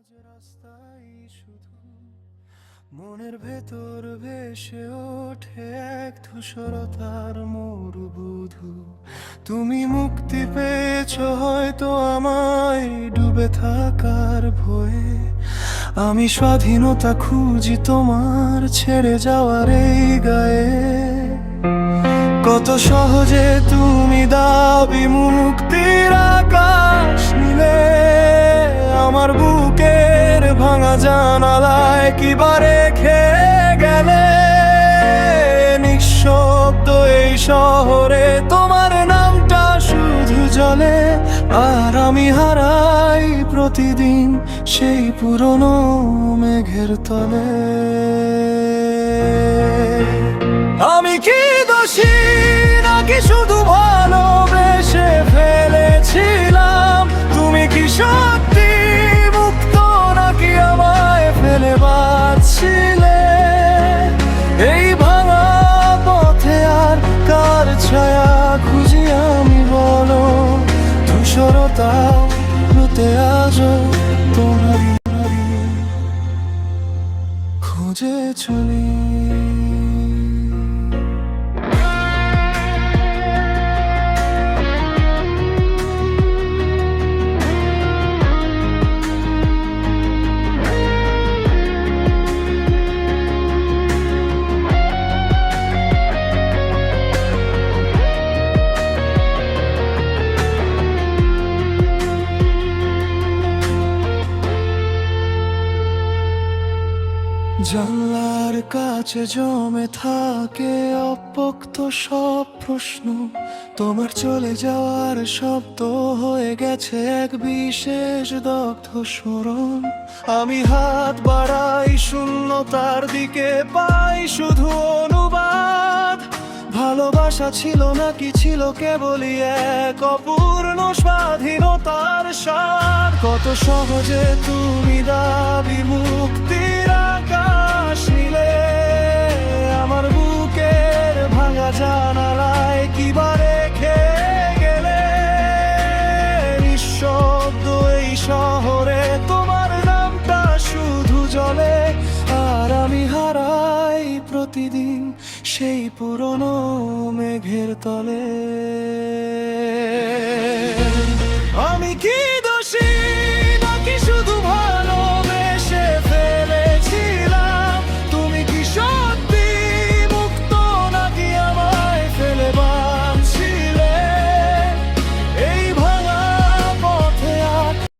আজ রাস্তায় শুধু মনের ভেতর ভেসে ওঠে এক ধূসরতার মরুবধূ। তুমি মুক্তি পেয়েছ হয়তো আমায় ডুবে থাকার ভয়ে, আমি স্বাধীনতা খুঁজি তোমার ছেড়ে যাওয়ার এই গায়ে। কত সহজে তুমি দাবি মুক্তির আকাশ নিলে, আমার বুকের ভাঙা জানালায় কিবা রেখে গেলে। নিঃশব্দ এই শহরে তোমার নামটা শুধু জ্বলে, আর আমি হারাই প্রতিদিন সেই পুরনো মেঘের তলে। আমি কি দোষী নাকি শুধু ভালোবেসে ফেলেছিলাম? তুমি কি সত্যি মুক্ত নাকি আমায় ফেলে বাঁচছিলে? এই ভাঙা পথে আর কার ছায়া খুঁজি আমি বলো? ধূসরতা হতে আজও তোমারই খুঁজে চলি। জানলার কাছে জমে থাকে অব্যক্ত সব প্রশ্ন, তোমার চলে যাওয়ার শব্দ হয়ে গেছে এক বিশেষ দগ্ধ স্মরণ। আমি হাত বাড়াই শূন্যতার দিকে, পাই শুধু অনুবাদ। ভালোবাসা ছিল নাকি ছিল কেবলই এক অপূর্ণ স্বাধীনতার স্বাদ? কত সহজে তুমি দাবি মুক্তির আকাশ নিলে, আমার বুকের ভাঙা জানালায় কিবা রেখে গেলে। নিঃশব্দ এই শহরে তোমার নামটা শুধু জ্বলে, আর আমি হারাই প্রতিদিন সেই পুরনো মেঘের তলে।